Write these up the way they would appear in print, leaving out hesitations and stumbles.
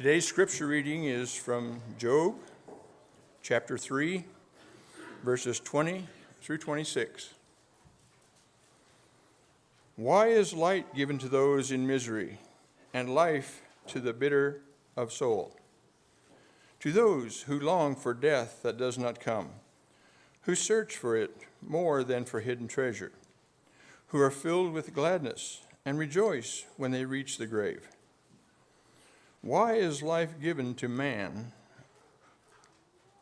Today's scripture reading is from Job, chapter 3, verses 20 through 26. Why is light given to those in misery, and life to the bitter of soul? To those who long for death that does not come, who search for it more than for hidden treasure, who are filled with gladness and rejoice when they reach the grave. Why is life given to man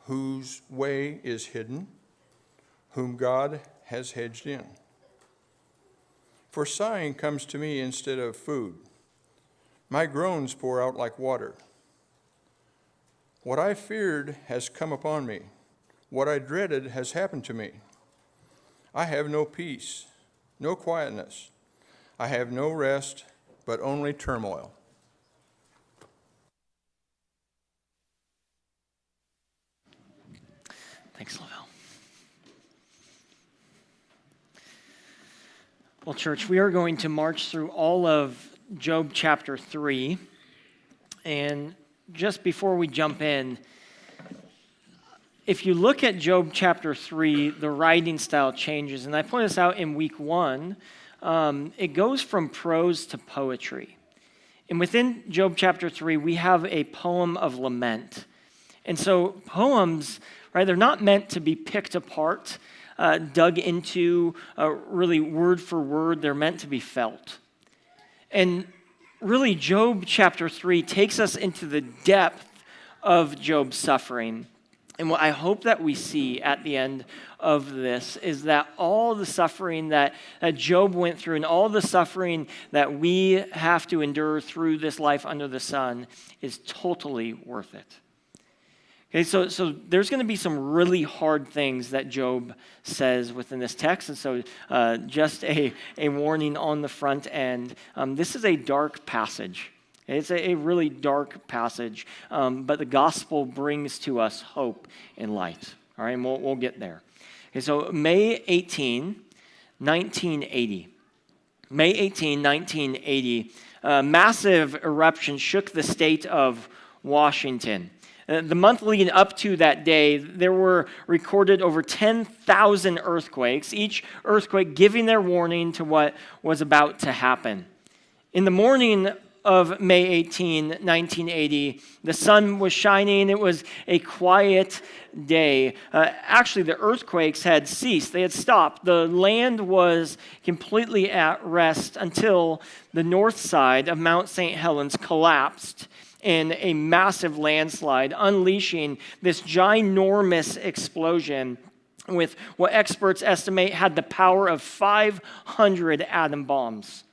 whose way is hidden, whom God has hedged in? For sighing comes to me instead of food. My groans pour out like water. What I feared has come upon me. What I dreaded has happened to me. I have no peace, no quietness. I have no rest, but only turmoil. Thanks, Lavelle. Well, church, we are going to march through all of Job chapter 3. And just before we jump in, if you look at Job chapter 3, the writing style changes. And I pointed this out in week 1. It goes from prose to poetry. And within Job chapter 3, we have a poem of lament. And so poems, right, they're not meant to be picked apart, dug into really word for word. They're meant to be felt. And really, Job chapter 3 takes us into the depth of Job's suffering. And what I hope that we see at the end of this is that all the suffering that Job went through and all the suffering that we have to endure through this life under the sun is totally worth it. Okay, so there's going to be some really hard things that Job says within this text. And so just a warning on the front end. This is a dark passage. It's a really dark passage, but the gospel brings to us hope and light. All right, and we'll get there. Okay, so May 18, 1980. May 18, 1980, a massive eruption shook the state of Washington. The month leading up to that day, there were recorded over 10,000 earthquakes, each earthquake giving their warning to what was about to happen. In the morning of May 18, 1980, the sun was shining. It was a quiet day. Actually, the earthquakes had ceased. They had stopped. The land was completely at rest until the north side of Mount St. Helens collapsed in a massive landslide, unleashing this ginormous explosion with what experts estimate had the power of 500 atom bombs.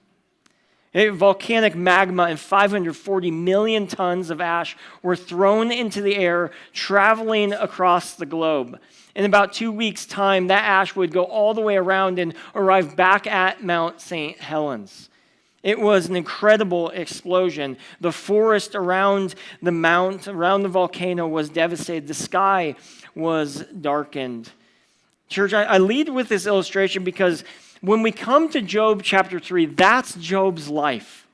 Volcanic magma and 540 million tons of ash were thrown into the air, traveling across the globe. In about 2 weeks' time, that ash would go all the way around and arrive back at Mount St. Helens. It was an incredible explosion. The forest around the mount, around the volcano, was devastated. The sky was darkened. Church, I lead with this illustration because when we come to Job chapter 3, that's Job's life.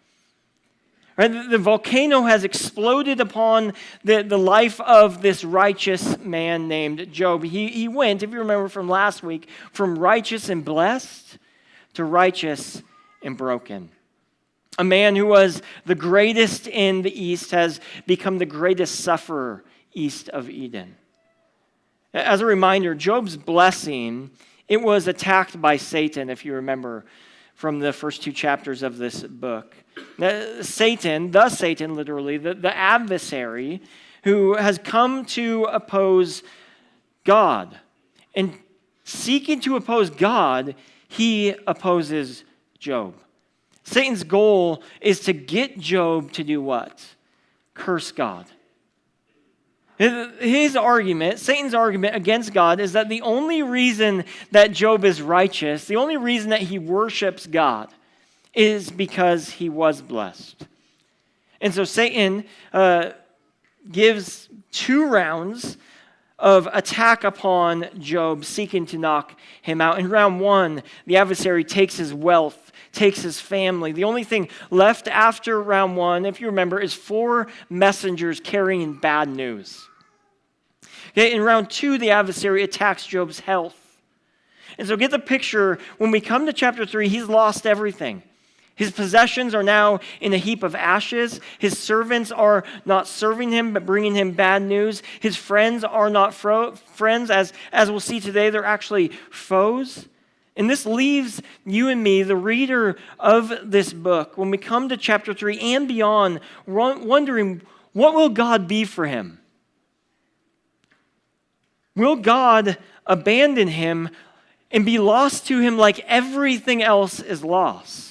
Right? The volcano has exploded upon the life of this righteous man named Job. He went, if you remember from last week, from righteous and blessed to righteous and broken. A man who was the greatest in the East has become the greatest sufferer east of Eden. As a reminder, Job's blessing, it was attacked by Satan, if you remember from the first 2 chapters of this book. Satan, literally, the adversary who has come to oppose God. And seeking to oppose God, he opposes Job. Satan's goal is to get Job to do what? Curse God. His argument, Satan's argument against God, is that the only reason that Job is righteous, the only reason that he worships God, is because he was blessed. And so Satan gives 2 rounds of attack upon Job, seeking to knock him out. In round one, the adversary takes his wealth, takes his family. The only thing left after round one, if you remember, is 4 messengers carrying bad news. Okay, in round two, the adversary attacks Job's health. And so get the picture, when we come to chapter 3, he's lost everything. His possessions are now in a heap of ashes. His servants are not serving him, but bringing him bad news. His friends are not friends. As we'll see today, they're actually foes. And this leaves you and me, the reader of this book, when we come to chapter 3 and beyond, wondering, what will God be for him? Will God abandon him and be lost to him like everything else is lost?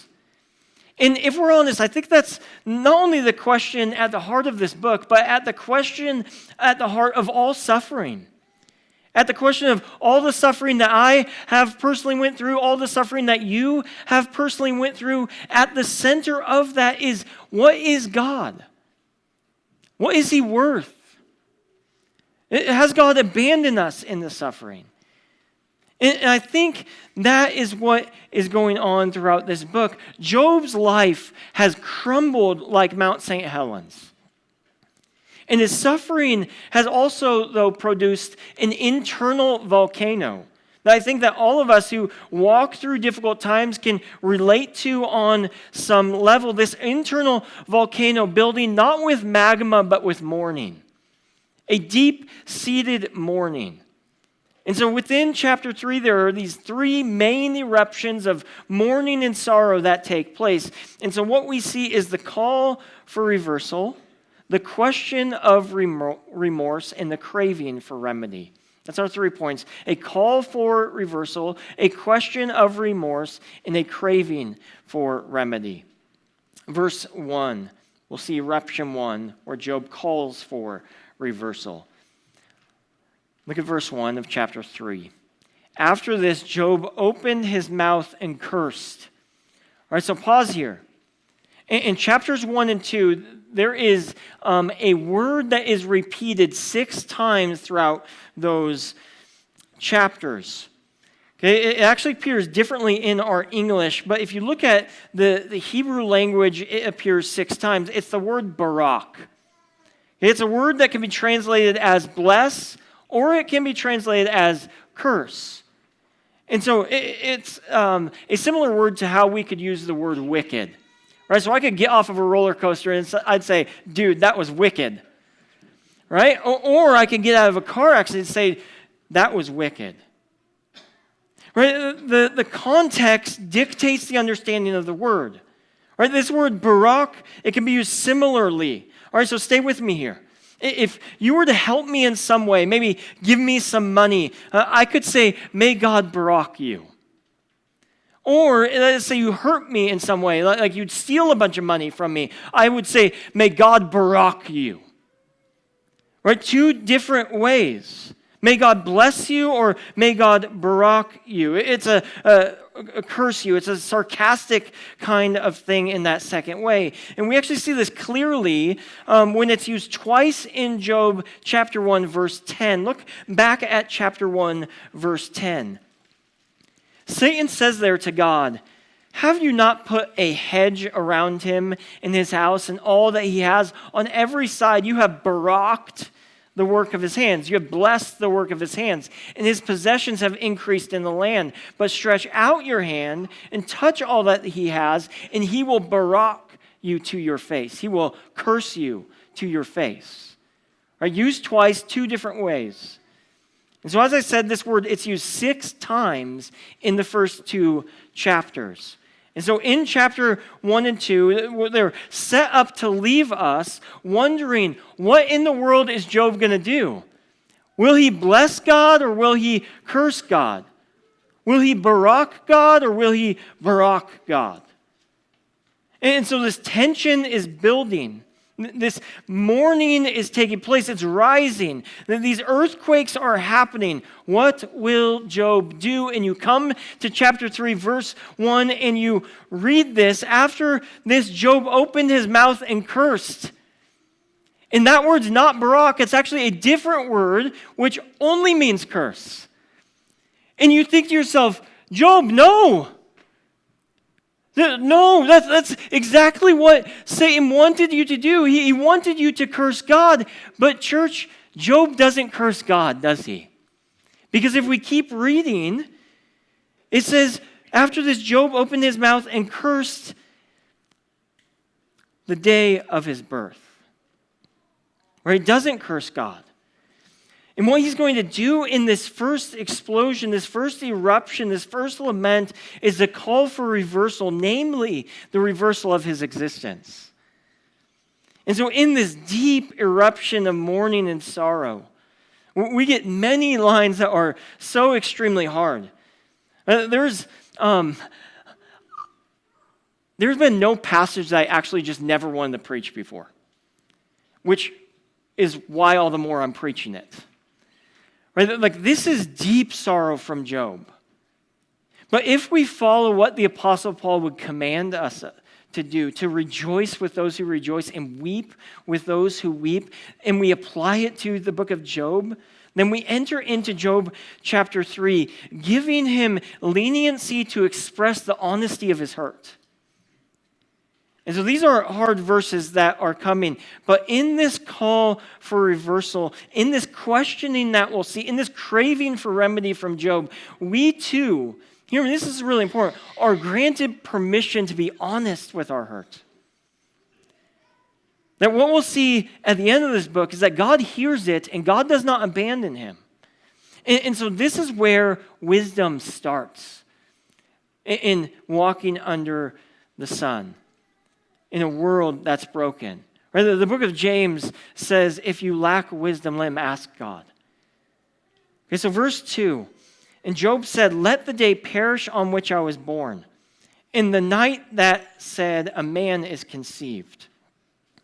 And if we're honest, I think that's not only the question at the heart of this book, but at the question at the heart of all suffering. At the question of all the suffering that I have personally went through, all the suffering that you have personally went through, at the center of that is, what is God? What is he worth? Has God abandoned us in the suffering? And I think that is what is going on throughout this book. Job's life has crumbled like Mount St. Helens. And his suffering has also, though, produced an internal volcano that I think that all of us who walk through difficult times can relate to on some level. This internal volcano building not with magma, but with mourning. A deep-seated mourning. And so within chapter 3, there are these 3 main eruptions of mourning and sorrow that take place. And so what we see is the call for reversal, the question of remorse, and the craving for remedy. That's our 3 points. A call for reversal, a question of remorse, and a craving for remedy. Verse 1, we'll see eruption 1, where Job calls for reversal. Look at verse 1 of chapter 3. After this, Job opened his mouth and cursed. All right, so pause here. In chapters 1 and 2, there is a word that is repeated 6 times throughout those chapters. Okay, it actually appears differently in our English, but if you look at the Hebrew language, it appears 6 times. It's the word barak. It's a word that can be translated as bless, or it can be translated as curse. And so it's a similar word to how we could use the word wicked. Right? So I could get off of a roller coaster and I'd say, dude, that was wicked. Right? Or I could get out of a car accident and say, that was wicked. Right? The context dictates the understanding of the word. Right? This word barak, it can be used similarly. All right, so stay with me here. If you were to help me in some way, maybe give me some money, I could say, may God barak you. Or let's say you hurt me in some way, like you'd steal a bunch of money from me. I would say, may God barak you. Right? 2 different ways. May God bless you, or may God barak you. It's a curse you. It's a sarcastic kind of thing in that second way. And we actually see this clearly when it's used twice in Job chapter 1, verse 10. Look back at chapter 1, verse 10. Satan says there to God, have you not put a hedge around him in his house and all that he has on every side? You have baraked the work of his hands. You have blessed the work of his hands, and his possessions have increased in the land. But stretch out your hand and touch all that he has, and he will barak you to your face. He will curse you to your face. Right? Used twice, 2 different ways. And so as I said, this word, it's used 6 times in the first 2 chapters. And so in chapter 1 and 2, they're set up to leave us wondering, what in the world is Job going to do? Will he bless God or will he curse God? Will he barak God or will he barak God? And so this tension is building. This mourning is taking place. It's rising. These earthquakes are happening. What will Job do? And you come to chapter 3, verse 1, and you read this. After this, Job opened his mouth and cursed. And that word's not barak, it's actually a different word which only means curse. And you think to yourself, Job, no. No, that's exactly what Satan wanted you to do. He wanted you to curse God. But church, Job doesn't curse God, does he? Because if we keep reading, it says, after this, Job opened his mouth and cursed the day of his birth. Right? He doesn't curse God. And what he's going to do in this first explosion, this first eruption, this first lament is the call for reversal, namely the reversal of his existence. And so in this deep eruption of mourning and sorrow, we get many lines that are so extremely hard. There's been no passage that I actually just never wanted to preach before, which is why all the more I'm preaching it. Right? Like, this is deep sorrow from Job. But if we follow what the Apostle Paul would command us to do, to rejoice with those who rejoice and weep with those who weep, and we apply it to the book of Job, then we enter into Job chapter 3, giving him leniency to express the honesty of his hurt. And so these are hard verses that are coming. But in this call for reversal, in this questioning that we'll see, in this craving for remedy from Job, we too, hear me, this is really important, are granted permission to be honest with our hurt. That what we'll see at the end of this book is that God hears it and God does not abandon him. And so this is where wisdom starts in walking under the sun in a world that's broken. Right? The book of James says, if you lack wisdom, let him ask God. Okay, so verse 2, and Job said, let the day perish on which I was born, in the night that said, a man is conceived.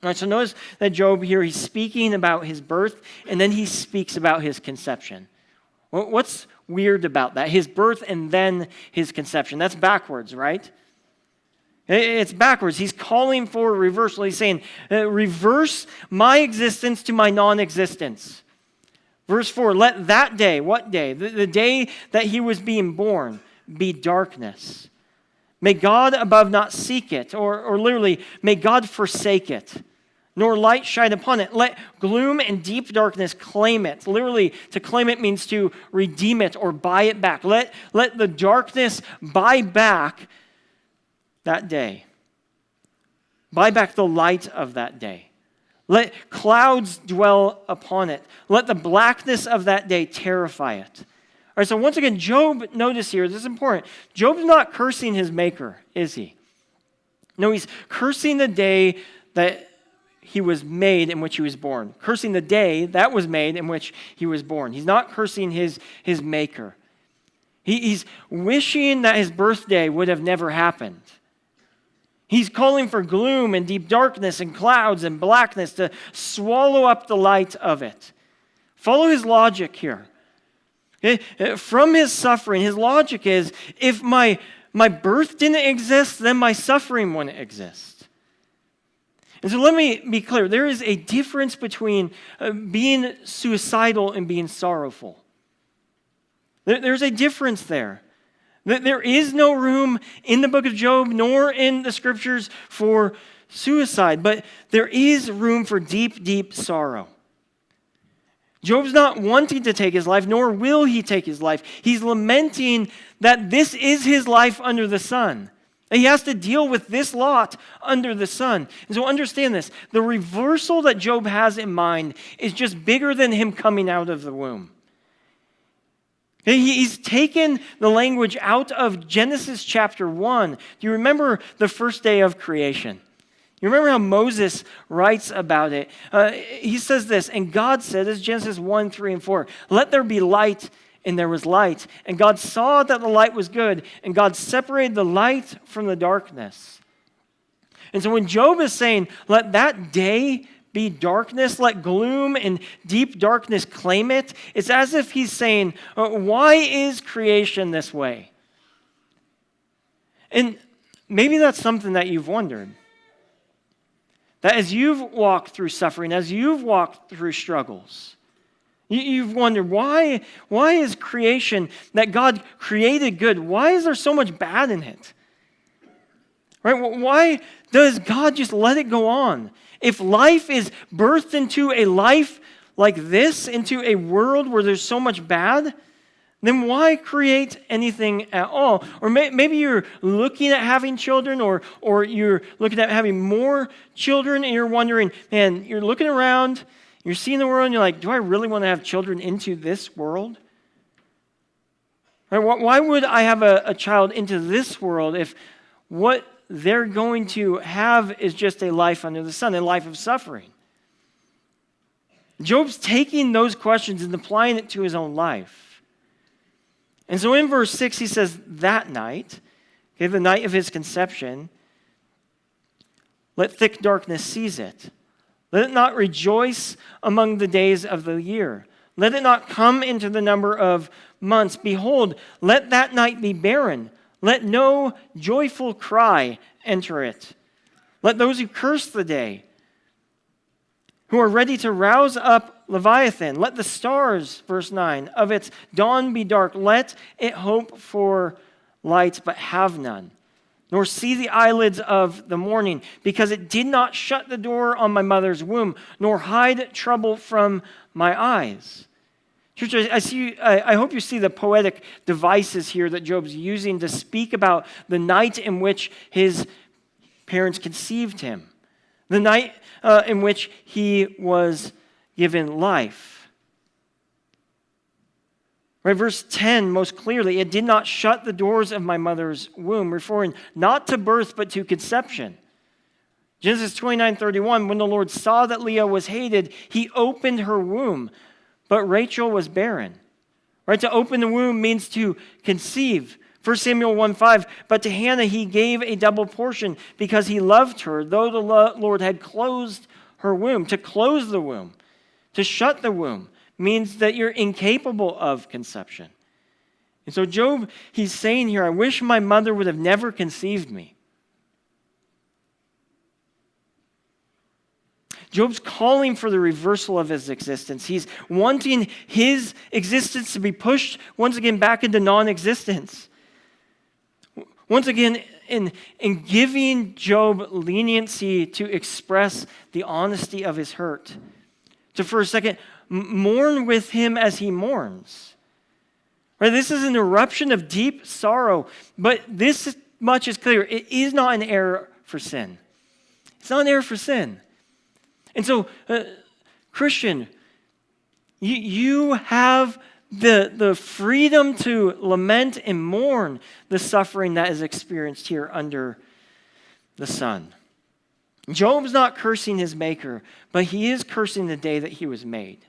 All right, so notice that Job here, he's speaking about his birth, and then he speaks about his conception. Well, what's weird about that? His birth and then his conception. That's backwards, right? It's backwards. He's calling for reversal. He's saying, reverse my existence to my non-existence. Verse 4, let that day, what day? The day that he was being born, be darkness. May God above not seek it, or literally, may God forsake it, nor light shine upon it. Let gloom and deep darkness claim it. Literally, to claim it means to redeem it or buy it back. Let the darkness buy back that day. Buy back the light of that day. Let clouds dwell upon it. Let the blackness of that day terrify it. All right, so once again, Job, notice here, this is important. Job's not cursing his maker, is he? No, he's cursing the day that he was made in which he was born. Cursing the day that was made in which he was born. He's not cursing his maker. He's wishing that his birthday would have never happened. He's calling for gloom and deep darkness and clouds and blackness to swallow up the light of it. Follow his logic here. Okay? From his suffering, his logic is, if my birth didn't exist, then my suffering wouldn't exist. And so let me be clear. There is a difference between being suicidal and being sorrowful. There's a difference there. There is no room in the book of Job nor in the scriptures for suicide, but there is room for deep, deep sorrow. Job's not wanting to take his life, nor will he take his life. He's lamenting that this is his life under the sun. And he has to deal with this lot under the sun. And so understand this. The reversal that Job has in mind is just bigger than him coming out of the womb. He's taken the language out of Genesis chapter 1. Do you remember the first day of creation? You remember how Moses writes about it? He says this, and God said, this is Genesis 1, 3, and 4, let there be light, and there was light. And God saw that the light was good, and God separated the light from the darkness. And so when Job is saying, let that day be darkness, let gloom and deep darkness claim it, it's as if he's saying, why is creation this way? And maybe that's something that you've wondered. That as you've walked through suffering, as you've walked through struggles, you've wondered, why is creation that God created good, why is there so much bad in it? Right? Why does God just let it go on? If life is birthed into a life like this, into a world where there's so much bad, then why create anything at all? Or maybe you're looking at having children, or you're looking at having more children, and you're wondering, man, you're looking around, you're seeing the world, and you're like, do I really want to have children into this world? Right? Why would I have a child into this world if what they're going to have is just a life under the sun, a life of suffering? Job's taking those questions and applying it to his own life. And so in verse 6, he says, that night, okay, the night of his conception, let thick darkness seize it. Let it not rejoice among the days of the year. Let it not come into the number of months. Behold, let that night be barren. Let no joyful cry enter it. Let those who curse the day, who are ready to rouse up Leviathan, let the stars, verse 9, of its dawn be dark. Let it hope for light, but have none, nor see the eyelids of the morning, because it did not shut the door on my mother's womb, nor hide trouble from my eyes. Church, I hope you see the poetic devices here that Job's using to speak about the night in which his parents conceived him, the night in which he was given life. Right, verse 10, most clearly, it did not shut the doors of my mother's womb, referring not to birth but to conception. Genesis 29:31, when the Lord saw that Leah was hated, he opened her womb, but Rachel was barren. Right, to open the womb means to conceive. 1 Samuel 1:5, but to Hannah he gave a double portion because he loved her, though the Lord had closed her womb. To close the womb, to shut the womb, means that you're incapable of conception. And so Job, he's saying here, I wish my mother would have never conceived me. Job's calling for the reversal of his existence. He's wanting his existence to be pushed once again back into non-existence. Once again, in giving Job leniency to express the honesty of his hurt. To for a second, mourn with him as he mourns. Right? This is an eruption of deep sorrow, but this much is clear. It is not an error for sin. It's not an error for sin. And so, Christian, you have the freedom to lament and mourn the suffering that is experienced here under the sun. Job's not cursing his maker, but he is cursing the day that he was made.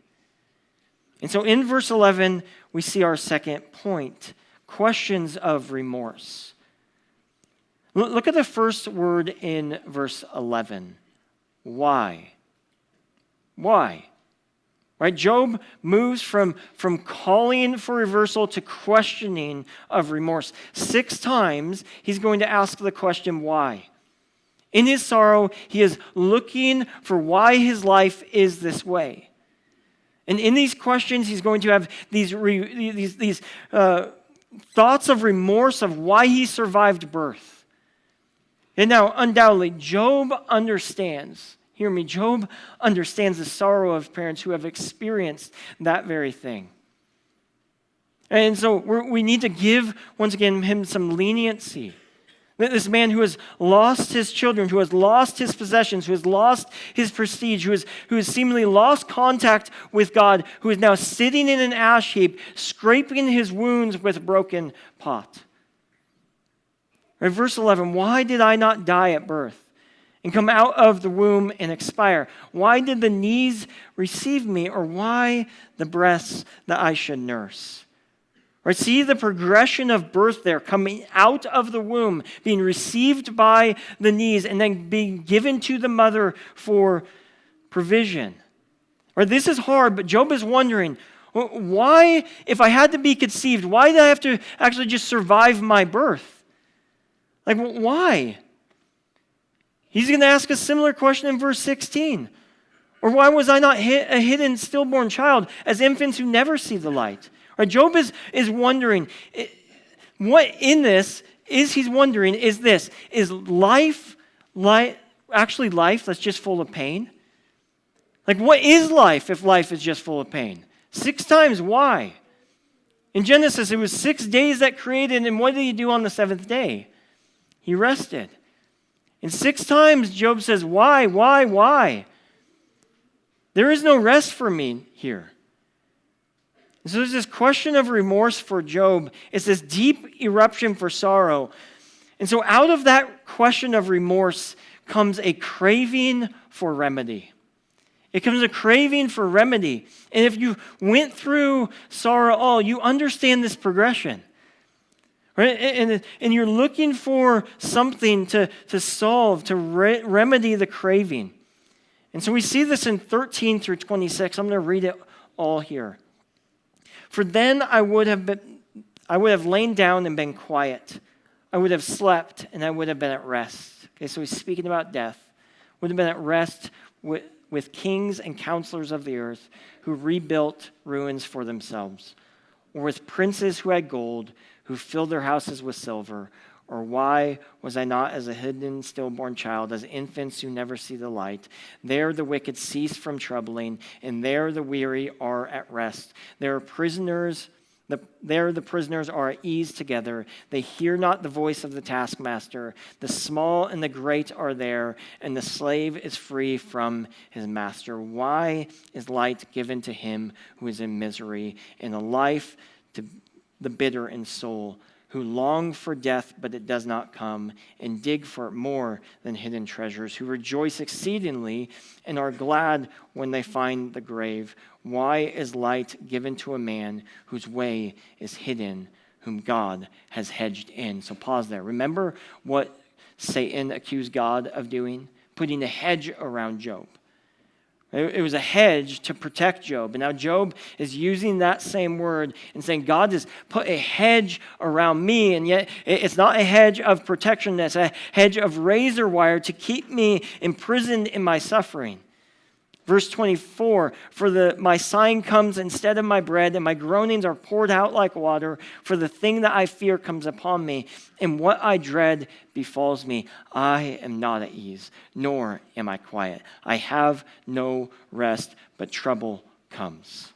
And so in verse 11, we see our second point, questions of remorse. Look at the first word in verse 11. Why? Why? Right? Job moves from calling for reversal to questioning of remorse. 6 times he's going to ask the question, why? In his sorrow, he is looking for why his life is this way. And in these questions, he's going to have these thoughts of remorse of why he survived birth. And now, undoubtedly, Job understands. Hear me, Job understands the sorrow of parents who have experienced that very thing. And so we need to give, once again, him some leniency. This man who has lost his children, who has lost his possessions, who has lost his prestige, who has seemingly lost contact with God, who is now sitting in an ash heap, scraping his wounds with a broken pot. Right, verse 11, why did I not die at birth and come out of the womb and expire? Why did the knees receive me, or why the breasts that I should nurse? Right, see the progression of birth there, coming out of the womb, being received by the knees, and then being given to the mother for provision. Right, this is hard, but Job is wondering, why, if I had to be conceived, why did I have to actually just survive my birth? Like, why? He's going to ask a similar question in verse 16. Or why was I not a hidden stillborn child as infants who never see the light? Right, Job is wondering, what in this is he's wondering is this, is life actually life that's just full of pain? Like, what is life if life is just full of pain? 6 times, why? In Genesis, it was 6 days that created, and what did he do on the 7th day? He rested. And 6 times, Job says, why? There is no rest for me here. And so there's this question of remorse for Job. It's this deep eruption for sorrow. And so out of that question of remorse comes a craving for remedy. It comes a craving for remedy. And if you went through sorrow you understand this progression. Right? And you're looking for something to solve, to remedy the craving. And so we see this in 13 through 26. I'm going to read it all here. For then I would have lain down and been quiet. I would have slept and I would have been at rest. Okay, so he's speaking about death. Would have been at rest with kings and counselors of the earth who rebuilt ruins for themselves, or with princes who had gold, who filled their houses with silver. Or why was I not as a hidden stillborn child, as infants who never see the light? There the wicked cease from troubling, and there the weary are at rest. There the prisoners are at ease together. They hear not the voice of the taskmaster. The small and the great are there, and the slave is free from his master. Why is light given to him who is in misery, and a life to the bitter in soul, who long for death, but it does not come, and dig for it more than hidden treasures, who rejoice exceedingly and are glad when they find the grave? Why is light given to a man whose way is hidden, whom God has hedged in? So pause there. Remember what Satan accused God of doing? Putting a hedge around Job. It was a hedge to protect Job. And now Job is using that same word and saying, God has put a hedge around me, and yet it's not a hedge of protection. It's a hedge of razor wire to keep me imprisoned in my suffering. Verse 24, for my sighing comes instead of my bread, and my groanings are poured out like water, for the thing that I fear comes upon me, and what I dread befalls me. I am not at ease, nor am I quiet. I have no rest, but trouble comes.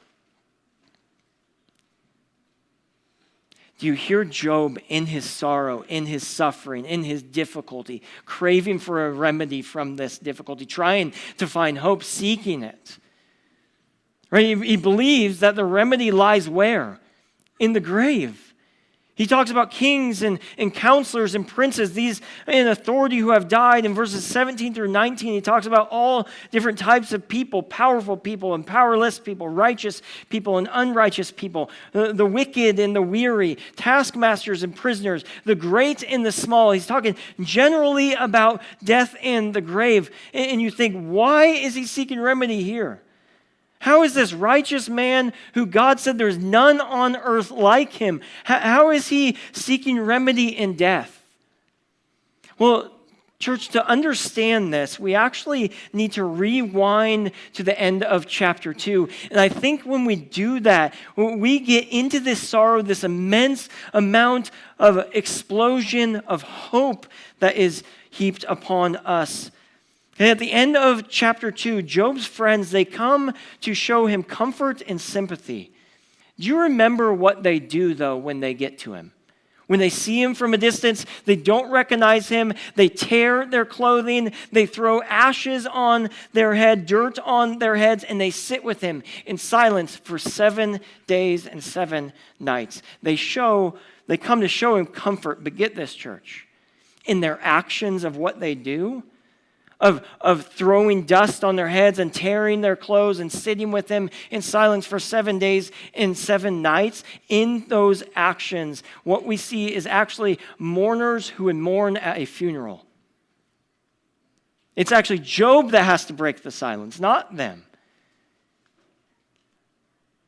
Do you hear Job in his sorrow, in his suffering, in his difficulty, craving for a remedy from this difficulty, trying to find hope, seeking it? Right? He believes that the remedy lies where? In the grave. He talks about kings and counselors and princes, these in authority who have died. In verses 17 through 19, he talks about all different types of people, powerful people and powerless people, righteous people and unrighteous people, the wicked and the weary, taskmasters and prisoners, the great and the small. He's talking generally about death and the grave. And you think, why is he seeking remedy here? How is this righteous man who God said there's none on earth like him? How is he seeking remedy in death? Well, church, to understand this, we actually need to rewind to the end of chapter 2. And I think when we do that, we get into this sorrow, this immense amount of explosion of hope that is heaped upon us. And at the end of chapter 2, Job's friends, they come to show him comfort and sympathy. Do you remember what they do, though, when they get to him? When they see him from a distance, they don't recognize him. They tear their clothing. They throw ashes on their head, dirt on their heads, and they sit with him in silence for 7 days and 7 nights. They come to show him comfort, but get this, church, in their actions of what they do, of throwing dust on their heads and tearing their clothes and sitting with him in silence for 7 days and 7 nights. In those actions, what we see is actually mourners who would mourn at a funeral. It's actually Job that has to break the silence, not them.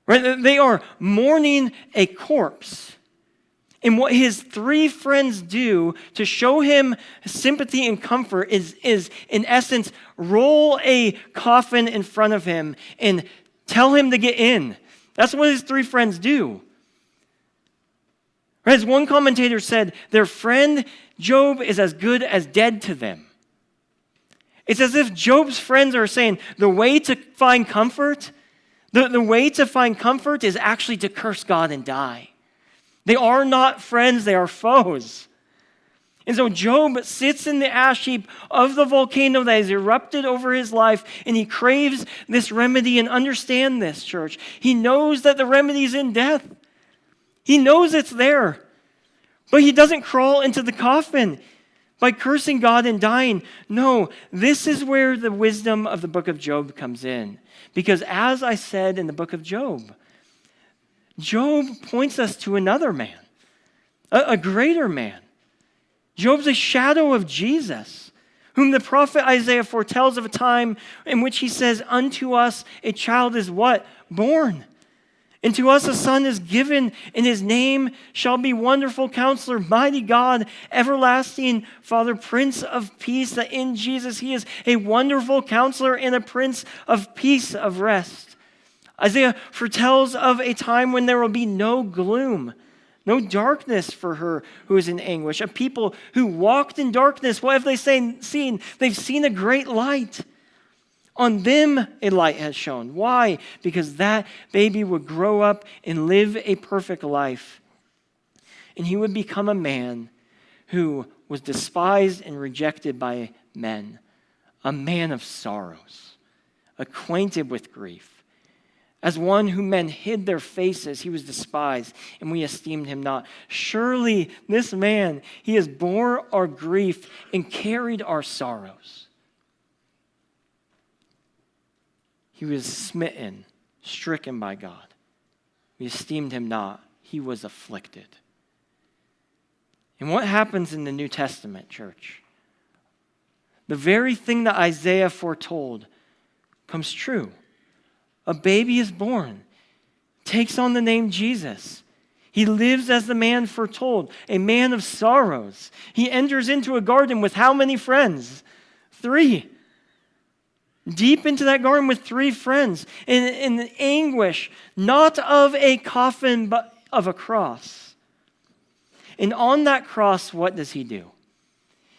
Right? They are mourning a corpse. And what his three friends do to show him sympathy and comfort is in essence, roll a coffin in front of him and tell him to get in. That's what his three friends do. As one commentator said, their friend Job is as good as dead to them. It's as if Job's friends are saying the way to find comfort, the way to find comfort is actually to curse God and die. They are not friends, they are foes. And so Job sits in the ash heap of the volcano that has erupted over his life, and he craves this remedy. And understand this, church. He knows that the remedy is in death. He knows it's there. But he doesn't crawl into the coffin by cursing God and dying. No, this is where the wisdom of the book of Job comes in. Because as I said in the book of Job, Job points us to another man, a greater man. Job's a shadow of Jesus, whom the prophet Isaiah foretells of a time in which he says, unto us a child is what? Born. And to us a son is given, and his name shall be Wonderful Counselor, Mighty God, Everlasting Father, Prince of Peace. That in Jesus he is a wonderful counselor and a Prince of Peace, of rest. Isaiah foretells of a time when there will be no gloom, no darkness for her who is in anguish. A people who walked in darkness, what have they seen? They've seen a great light. On them a light has shone. Why? Because that baby would grow up and live a perfect life. And he would become a man who was despised and rejected by men, a man of sorrows, acquainted with grief. As one whom men hid their faces, he was despised, and we esteemed him not. Surely this man, he has bore our grief and carried our sorrows. He was smitten, stricken by God. We esteemed him not. He was afflicted. And what happens in the New Testament, church? The very thing that Isaiah foretold comes true. A baby is born, takes on the name Jesus. He lives as the man foretold, a man of sorrows. He enters into a garden with how many friends? 3. Deep into that garden with 3 friends in anguish, not of a coffin, but of a cross. And on that cross, what does he do?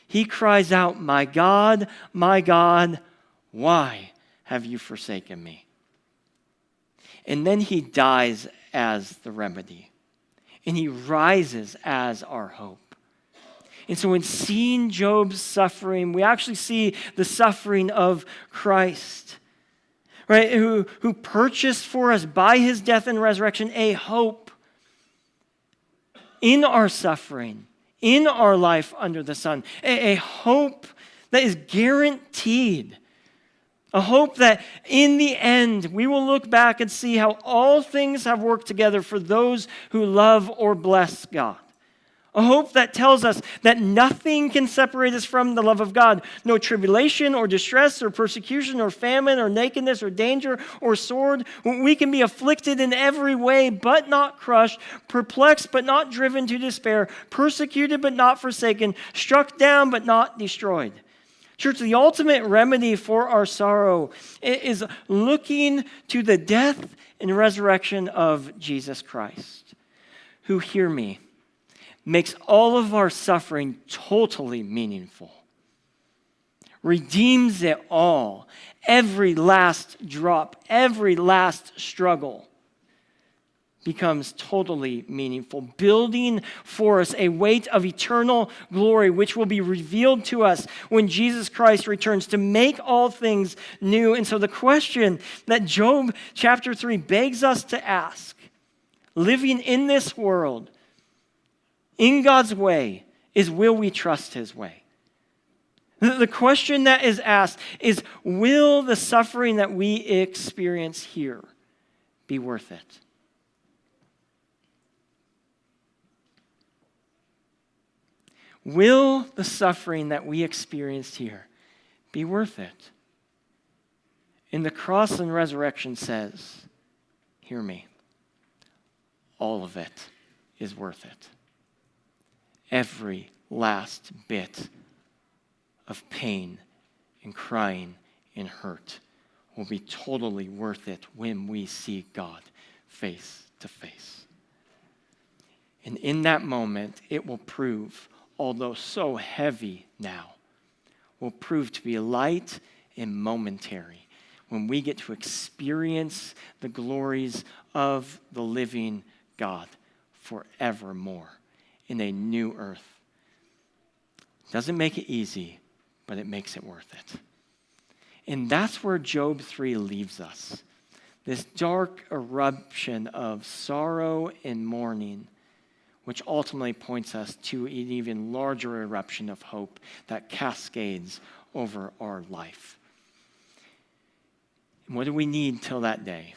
He cries out, my God, why have you forsaken me? And then he dies as the remedy. And he rises as our hope. And so in seeing Job's suffering, we actually see the suffering of Christ, right? Who purchased for us by his death and resurrection a hope in our suffering, in our life under the sun. A hope that is guaranteed. A hope that in the end, we will look back and see how all things have worked together for those who love or bless God. A hope that tells us that nothing can separate us from the love of God. No tribulation or distress or persecution or famine or nakedness or danger or sword. We can be afflicted in every way but not crushed, perplexed but not driven to despair, persecuted but not forsaken, struck down but not destroyed. Church, the ultimate remedy for our sorrow is looking to the death and resurrection of Jesus Christ, who, hear me, makes all of our suffering totally meaningful, redeems it all, every last drop, every last struggle becomes totally meaningful, building for us a weight of eternal glory, which will be revealed to us when Jesus Christ returns to make all things new. And so the question that Job chapter 3 begs us to ask, living in this world, in God's way, is will we trust his way? The question that is asked is, will the suffering that we experience here be worth it? Will the suffering that we experienced here be worth it? And the cross and resurrection says, hear me, all of it is worth it. every last bit of pain and crying and hurt will be totally worth it when we see God face to face. And in that moment, it will prove, although so heavy now, will prove to be light and momentary when we get to experience the glories of the living God forevermore in a new earth. Doesn't make it easy, but it makes it worth it. And that's where Job 3 leaves us. This dark eruption of sorrow and mourning, which ultimately points us to an even larger eruption of hope that cascades over our life. And what do we need till that day?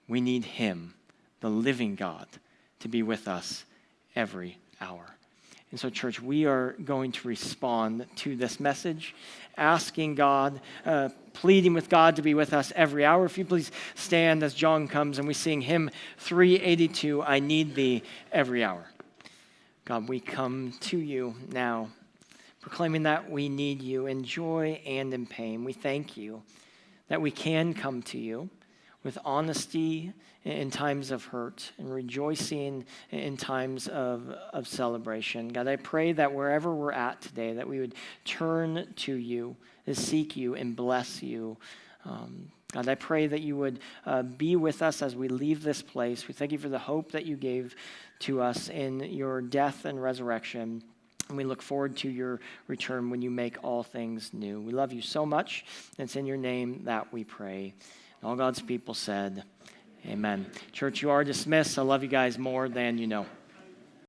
We need him, the living God, to be with us every hour. And so, church, we are going to respond to this message, asking God, pleading with God to be with us every hour. If you please stand as John comes and we sing hymn 382, I Need Thee Every Hour. God, we come to you now, proclaiming that we need you in joy and in pain. We thank you that we can come to you with honesty in times of hurt and rejoicing in times of celebration. God, I pray that wherever we're at today, that we would turn to you, to seek you and bless you. God, I pray that you would be with us as we leave this place. We thank you for the hope that you gave to us in your death and resurrection. And we look forward to your return when you make all things new. We love you so much. And it's in your name that we pray. And all God's people said, amen. Church, you are dismissed. I love you guys more than you know.